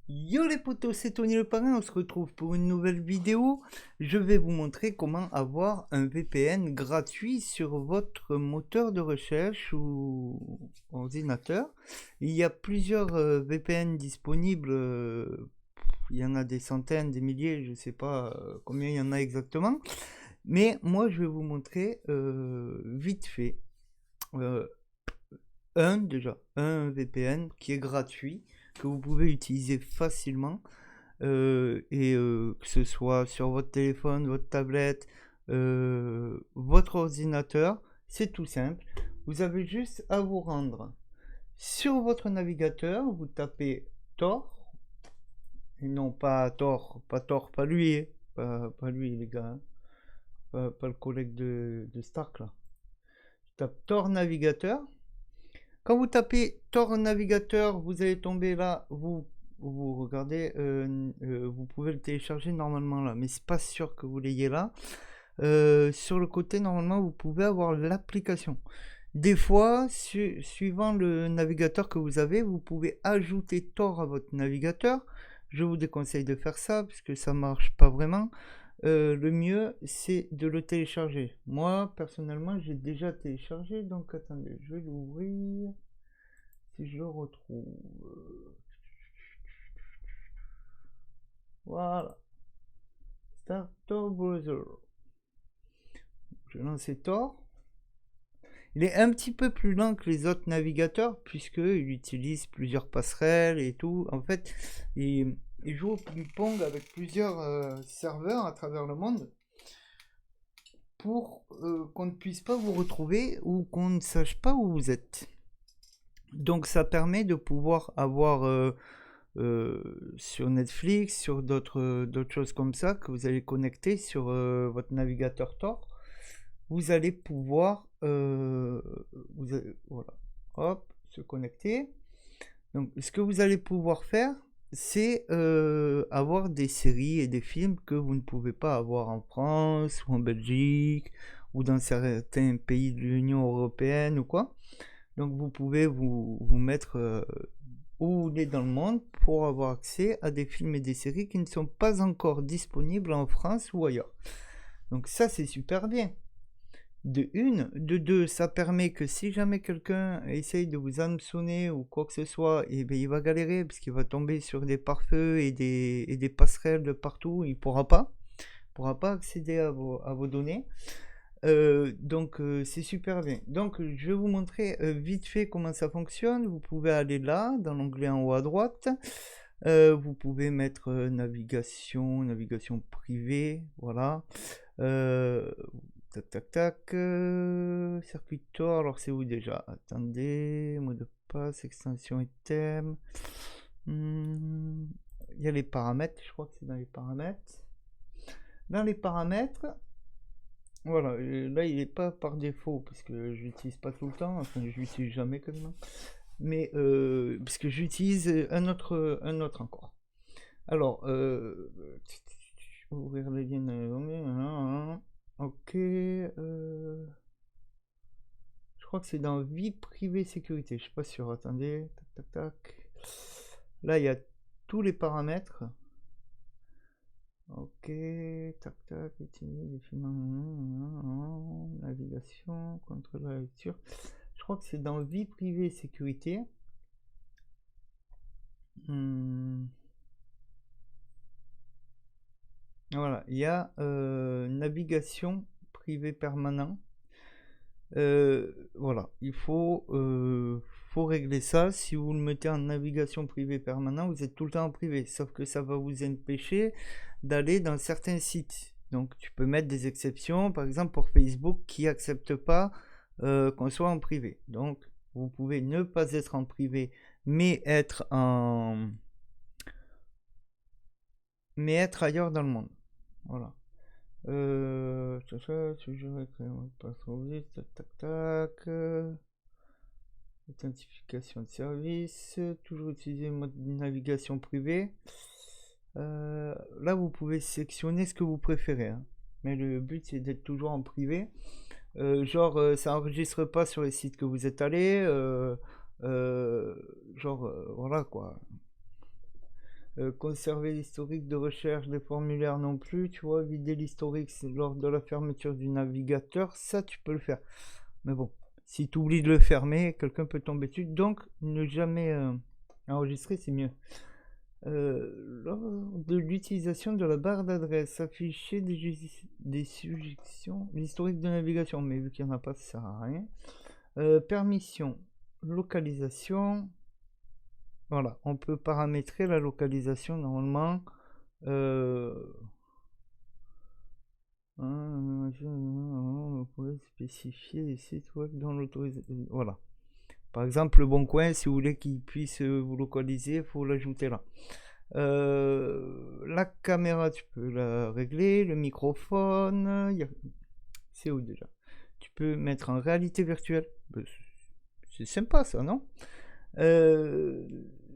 Yo les potos, c'est Tony le Parrain, on se retrouve pour une nouvelle vidéo. Je vais vous montrer comment avoir un VPN gratuit sur votre moteur de recherche ou ordinateur. Il y a plusieurs VPN disponibles, il y en a des centaines, des milliers, je ne sais pas combien il y en a exactement. Mais moi je vais vous montrer vite fait euh, un VPN qui est gratuit, que vous pouvez utiliser facilement, que ce soit sur votre téléphone, votre tablette, votre ordinateur, c'est tout simple. Vous avez juste à vous rendre sur votre navigateur, vous tapez Tor, et non pas Tor, pas lui, hein, pas lui les gars, hein, pas le collègue de Stark là. Je tape Tor Navigateur. Quand vous tapez Tor Navigateur, vous allez tomber là, vous regardez, vous pouvez le télécharger normalement là, mais c'est pas sûr que vous l'ayez là. Sur le côté, normalement, vous pouvez avoir l'application. Des fois, suivant le navigateur que vous avez, vous pouvez ajouter Tor à votre navigateur. Je vous déconseille de faire ça, parce que ça marche pas vraiment. Le mieux, c'est de le télécharger. Moi, personnellement, j'ai déjà téléchargé, donc attendez, je vais l'ouvrir. Si je le retrouve. Voilà. Start Tor Browser. Je lance Tor. Il est un petit peu plus lent que les autres navigateurs, puisqu'il utilise plusieurs passerelles et tout. En fait, il joue au ping-pong avec plusieurs serveurs à travers le monde pour qu'on ne puisse pas vous retrouver ou qu'on ne sache pas où vous êtes. Donc ça permet de pouvoir avoir sur Netflix, sur d'autres choses comme ça, que vous allez connecter sur votre navigateur Tor. Vous allez pouvoir voilà, hop, se connecter. Donc ce que vous allez pouvoir faire, c'est avoir des séries et des films que vous ne pouvez pas avoir en France ou en Belgique ou dans certains pays de l'Union européenne ou quoi. Donc vous pouvez vous mettre où vous voulez dans le monde pour avoir accès à des films et des séries qui ne sont pas encore disponibles en France ou ailleurs. Donc ça c'est super bien. De une, de deux, ça permet que si jamais quelqu'un essaye de vous hameçonner ou quoi que ce soit, et ben il va galérer parce qu'il va tomber sur des pare-feux et des passerelles de partout, il pourra pas accéder à vos données. Donc c'est super bien. Donc je vais vous montrer vite fait comment ça fonctionne. Vous pouvez aller là, dans l'onglet en haut à droite. Vous pouvez mettre navigation privée, voilà. Tac tac tac. Circuit Tor, alors c'est où déjà? Attendez, mot de passe, extension et thème. Il y a les paramètres, je crois que c'est dans les paramètres. Dans les paramètres, voilà, là il est pas par défaut parce que je l'utilise pas tout le temps, enfin je l'utilise jamais quasiment, mais parce que j'utilise un autre encore. Alors, ouvrir le lien ok, je crois que c'est dans vie privée sécurité, je suis pas sûr, attendez, tac tac tac. Là il y a tous les paramètres. Ok, tac tac, utiliser les films, navigation, contrôle de la lecture. Je crois que c'est dans vie privée sécurité. Hmm. Voilà, il y a navigation privée permanent. Voilà, faut régler ça. Si vous le mettez en navigation privée permanent, vous êtes tout le temps en privé. Sauf que ça va vous empêcher d'aller dans certains sites. Donc tu peux mettre des exceptions, par exemple pour Facebook qui accepte pas qu'on soit en privé. Donc vous pouvez ne pas être en privé, mais être ailleurs dans le monde. Voilà. Toujours avec un mot de passe vite, tac tac tac. Authentification de service, toujours utiliser le mode navigation privée. Là, vous pouvez sélectionner ce que vous préférez, hein. Mais le but, c'est d'être toujours en privé. Genre, ça enregistre pas sur les sites que vous êtes allé. Genre, voilà quoi. Conserver l'historique de recherche des formulaires non plus, tu vois, vider l'historique lors de la fermeture du navigateur, ça tu peux le faire. Mais bon, si tu oublies de le fermer, quelqu'un peut tomber dessus, donc ne jamais enregistrer, c'est mieux. Lors de l'utilisation de la barre d'adresse, afficher des suggestions, l'historique de navigation, mais vu qu'il n'y en a pas, ça sert à rien. Permission, localisation. Voilà, on peut paramétrer la localisation normalement. Vous pouvez spécifier les sites web dans l'autorisation. Voilà. Par exemple, le Bon Coin, si vous voulez qu'il puisse vous localiser, il faut l'ajouter là. La caméra, tu peux la régler. Le microphone, c'est où déjà? Tu peux mettre en réalité virtuelle. C'est sympa ça, non?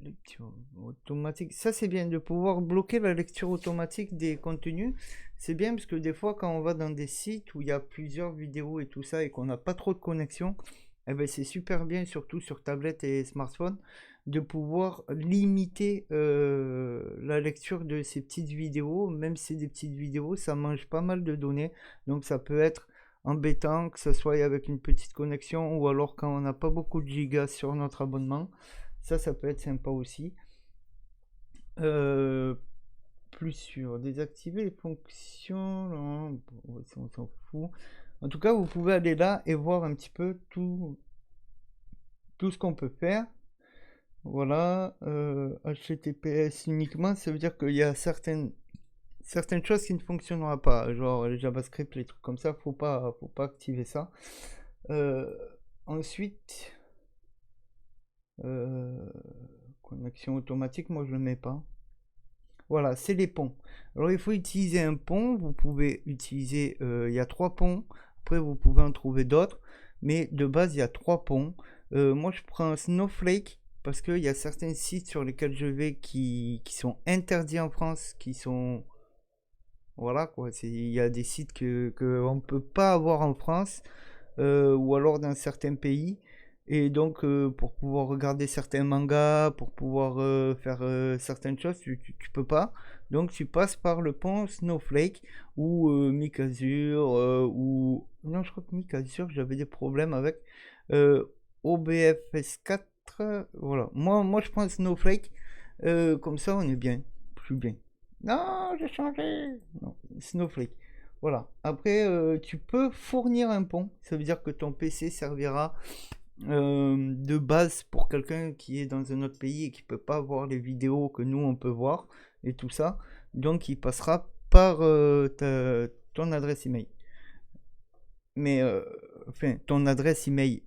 Lecture automatique, ça c'est bien de pouvoir bloquer la lecture automatique des contenus. C'est bien parce que des fois quand on va dans des sites où il y a plusieurs vidéos et tout ça et qu'on n'a pas trop de connexion, eh ben, c'est super bien, surtout sur tablette et smartphone, de pouvoir limiter la lecture de ces petites vidéos. Même si c'est des petites vidéos, ça mange pas mal de données, donc ça peut être embêtant que ce soit avec une petite connexion ou alors quand on n'a pas beaucoup de gigas sur notre abonnement. Ça peut être sympa aussi. Plus sûr, désactiver les fonctions, non, on s'en fout. En tout cas, vous pouvez aller là et voir un petit peu tout ce qu'on peut faire. Voilà, HTTPS uniquement, ça veut dire qu'il y a certaines choses qui ne fonctionneront pas, genre les JavaScript, les trucs comme ça, faut pas activer ça. Ensuite, connexion automatique, moi je le mets pas. Voilà, c'est les ponts. Alors il faut utiliser un pont, vous pouvez utiliser, il y a 3 ponts, après vous pouvez en trouver d'autres, mais de base il y a 3 ponts. Moi je prends un Snowflake, parce qu'il y a certains sites sur lesquels je vais qui sont interdits en France, qui sont... Voilà quoi, il y a des sites que on ne peut pas avoir en France, ou alors dans certains pays. Et donc, pour pouvoir regarder certains mangas, pour pouvoir faire certaines choses, tu peux pas. Donc, tu passes par le pont Snowflake ou Micazur ou... Non, je crois que Micazur, j'avais des problèmes avec. OBFS4, voilà. Moi, je prends Snowflake. Comme ça, on est bien. Je suis bien. Non, j'ai changé. Non, Snowflake. Voilà. Après, tu peux fournir un pont. Ça veut dire que ton PC servira de base pour quelqu'un qui est dans un autre pays et qui peut pas voir les vidéos que nous on peut voir et tout ça. Donc, il passera par ton adresse email. Mais enfin, ton adresse email,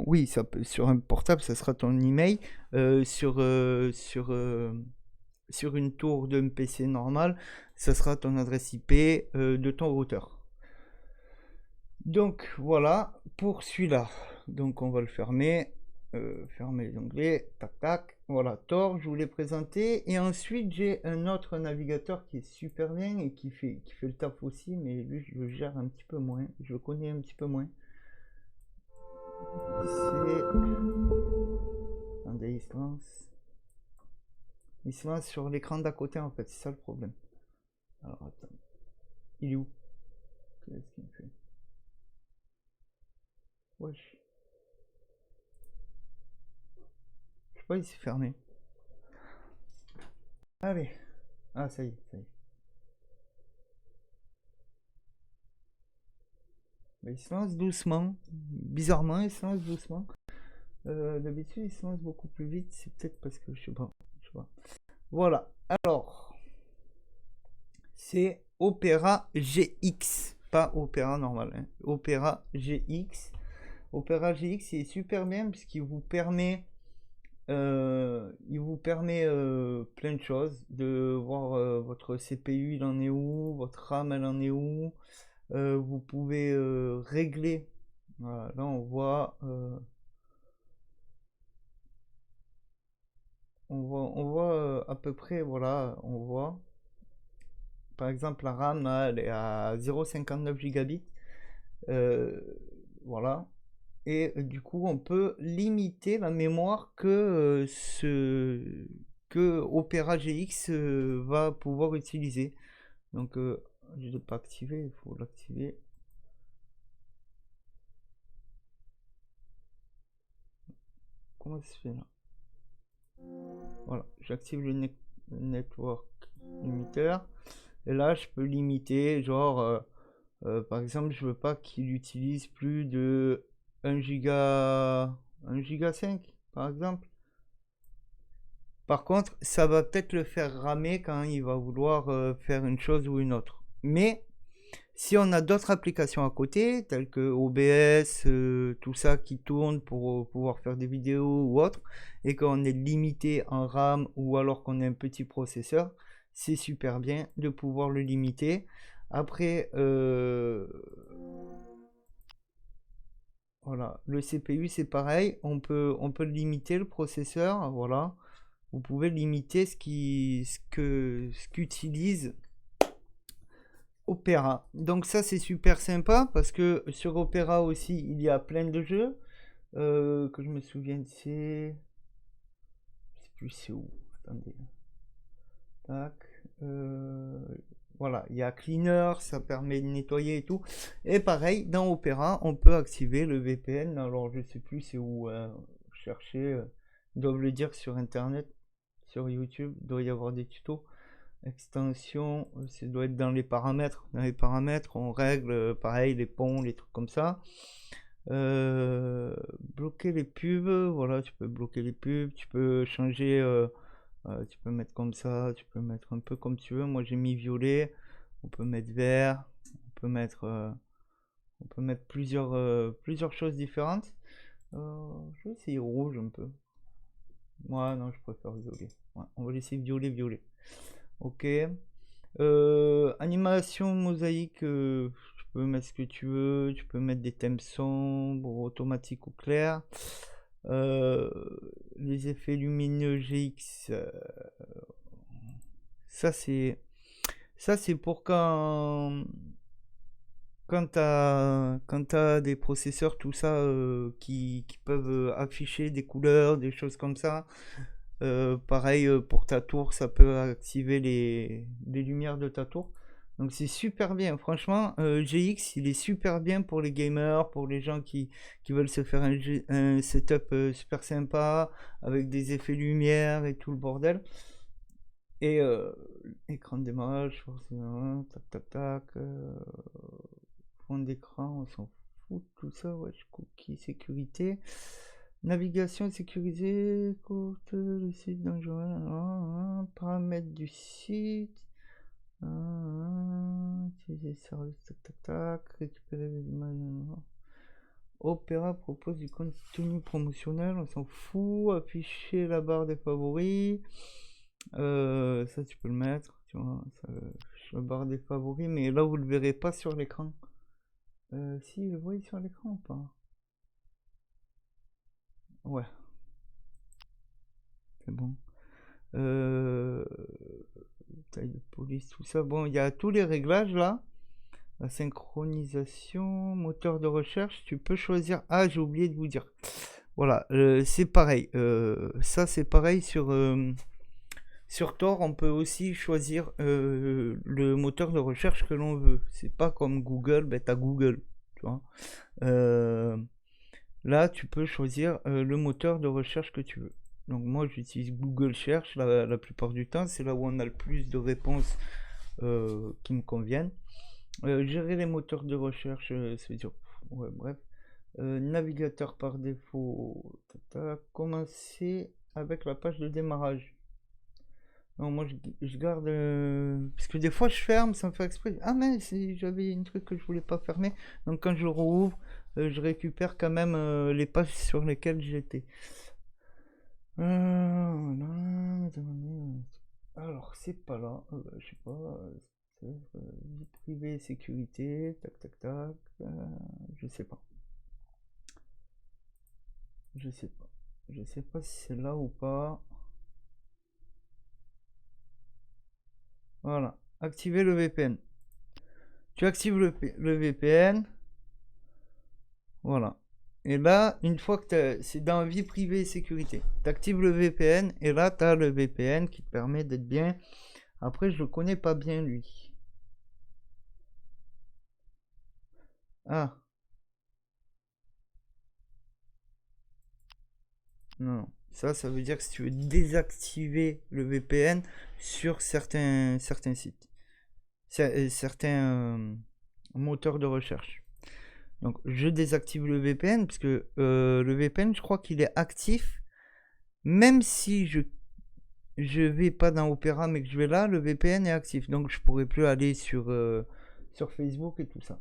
oui, ça peut, sur un portable, ça sera ton email. Sur une tour d'un PC normal, ça sera ton adresse IP de ton routeur. Donc voilà pour celui-là. Donc on va le fermer. Fermer les onglets. Tac tac. Voilà, Tor, je vous l'ai présenté. Et ensuite j'ai un autre navigateur qui est super bien et qui fait le taf aussi, mais lui je le gère un petit peu moins. Je le connais un petit peu moins. C'est... Attendez, il se lance sur l'écran d'à côté en fait, c'est ça le problème. Alors attends. Il est où? Qu'est-ce qu'il me fait? Wesh. Je sais pas, il s'est fermé. Allez. Ah, ça y est, ça y est. Mais il se lance doucement. Bizarrement, il se lance doucement. D'habitude, il se lance beaucoup plus vite. C'est peut-être parce que je sais pas. Voilà. Alors, c'est Opera GX. Pas Opera normal. Hein. Opera GX. Opera GX est super bien puisqu'il vous permet plein de choses, de voir votre CPU il en est où, votre RAM elle en est où. Vous pouvez régler. Voilà, là on voit, à peu près, voilà, on voit. Par exemple, la RAM là, elle est à 0,59 gigabits. Euh, voilà. Et du coup, on peut limiter la mémoire que Opera GX va pouvoir utiliser. Donc, je ne l'ai pas activé, il faut l'activer. Comment ça se fait là? Voilà, j'active le network limiter. Et là, je peux limiter, genre, par exemple, je veux pas qu'il utilise plus de 1 giga, 1 giga 5, par exemple. Par contre, ça va peut-être le faire ramer quand il va vouloir faire une chose ou une autre. Mais si on a d'autres applications à côté, telles que OBS, tout ça qui tourne pour pouvoir faire des vidéos ou autre, et qu'on est limité en RAM ou alors qu'on a un petit processeur, c'est super bien de pouvoir le limiter. Après, voilà, le CPU c'est pareil, on peut limiter le processeur, voilà. Vous pouvez limiter ce qu'utilise Opera. Donc ça c'est super sympa parce que sur Opera aussi il y a plein de jeux que je me souviens c'est... Je sais plus c'est où. Attendez. Tac. Voilà, il y a Cleaner, ça permet de nettoyer et tout. Et pareil, dans Opera, on peut activer le VPN. Alors je sais plus c'est où chercher. Ils doivent le dire sur internet, sur YouTube, il doit y avoir des tutos. Extension, ça doit être dans les paramètres. Dans les paramètres, on règle pareil les ponts, les trucs comme ça. Bloquer les pubs, voilà, tu peux bloquer les pubs, tu peux changer, tu peux mettre comme ça, tu peux mettre un peu comme tu veux. Moi j'ai mis violet, on peut mettre vert, on peut mettre plusieurs choses différentes. Je vais essayer rouge un peu. Moi non, je préfère violet. Ouais, on va laisser violet, violet. Ok. Animation mosaïque, tu peux mettre ce que tu veux, tu peux mettre des thèmes sombres, automatiques ou clairs. Les effets lumineux GX, ça c'est pour quand t'as des processeurs, tout ça, qui peuvent afficher des couleurs, des choses comme ça. Pareil pour ta tour, ça peut activer les lumières de ta tour. Donc c'est super bien, franchement, GX il est super bien pour les gamers, pour les gens qui veulent se faire un setup super sympa, avec des effets lumière et tout le bordel. Et écran de démarrage, forcément, tac tac tac, fond d'écran, on s'en fout, tout ça, ouais, cookie, sécurité. Navigation sécurisée, courte, le site dangereux, paramètres du site, utiliser service, tac tac tac, récupérer les images. Opera propose du contenu promotionnel, on s'en fout, afficher la barre des favoris, ça tu peux le mettre, tu vois, ça, la barre des favoris, mais là vous le verrez pas sur l'écran. Si, vous le voyez sur l'écran ou pas? Ouais, c'est bon. Taille de police, tout ça. Bon, il y a tous les réglages là. La synchronisation, moteur de recherche, tu peux choisir. Ah, j'ai oublié de vous dire. Voilà, c'est pareil. Ça, c'est pareil sur Tor. On peut aussi choisir le moteur de recherche que l'on veut. C'est pas comme Google, ben t'as Google. Tu vois. Là, tu peux choisir le moteur de recherche que tu veux. Donc moi j'utilise Google Search la plupart du temps, c'est là où on a le plus de réponses qui me conviennent. Gérer les moteurs de recherche, c'est dur. Ouais, bref. Navigateur par défaut. Commencer avec la page de démarrage. Non, moi je garde. Parce que des fois je ferme sans faire exprès. Ah, mais j'avais un truc que je voulais pas fermer. Donc quand je le rouvre, je récupère quand même les pages sur lesquelles j'étais. Alors, c'est pas là. Je sais pas. Vie privée, sécurité. Tac, tac, tac. Je sais pas. Je sais pas. Je sais pas si c'est là ou pas. Voilà. Activer le VPN. Tu actives le VPN. Voilà. Et là, une fois que c'est dans vie privée et sécurité, tu actives le VPN et là, tu as le VPN qui te permet d'être bien. Après, je le connais pas bien lui. Ah, non. Ça veut dire que si tu veux désactiver le VPN sur certains sites, certains moteurs de recherche. Donc, je désactive le VPN parce que le VPN, je crois qu'il est actif. Même si je vais pas dans Opera mais que je vais là, le VPN est actif. Donc, je pourrais plus aller sur Facebook et tout ça.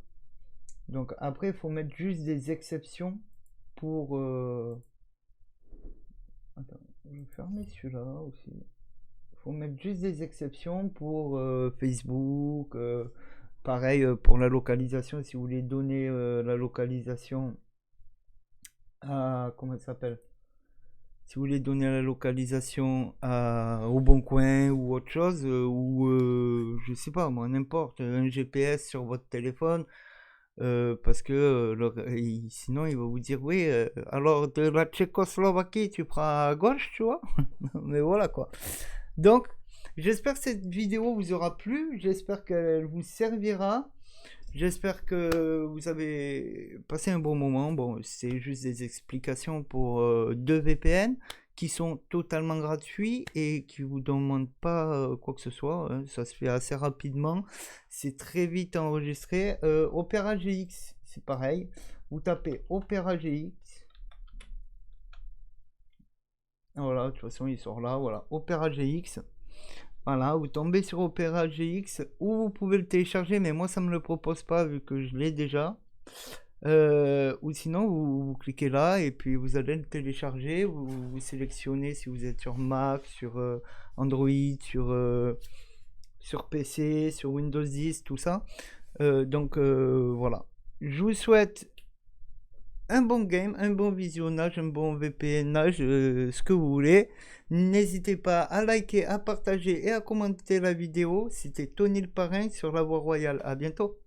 Donc, après, il faut mettre juste des exceptions pour... Attends, je vais fermer celui-là aussi. Il faut mettre juste des exceptions pour Facebook. Pareil pour la localisation, si vous voulez donner la localisation à... Comment ça s'appelle? Si vous voulez donner la localisation au Bon Coin ou autre chose, ou je sais pas moi, n'importe, un GPS sur votre téléphone, parce que sinon il va vous dire oui, alors de la Tchécoslovaquie tu prends à gauche, tu vois. Mais voilà quoi. Donc, j'espère que cette vidéo vous aura plu, j'espère qu'elle vous servira. J'espère que vous avez passé un bon moment. Bon, c'est juste des explications pour deux VPN qui sont totalement gratuits et qui vous demandent pas quoi que ce soit, hein. Ça se fait assez rapidement. C'est très vite enregistré. Opera GX, c'est pareil. Vous tapez Opera GX. Voilà, de toute façon, il sort là. Voilà, Opera GX. Voilà, vous tombez sur Opera GX ou vous pouvez le télécharger, mais moi ça me le propose pas vu que je l'ai déjà. Ou sinon vous cliquez là et puis vous allez le télécharger, vous sélectionnez si vous êtes sur Mac, sur Android, sur PC, sur Windows 10, tout ça. Donc voilà. Je vous souhaite un bon game, un bon visionnage, un bon VPNage, ce que vous voulez. N'hésitez pas à liker, à partager et à commenter la vidéo. C'était Tony le Parrain sur la Voie Royale. À bientôt.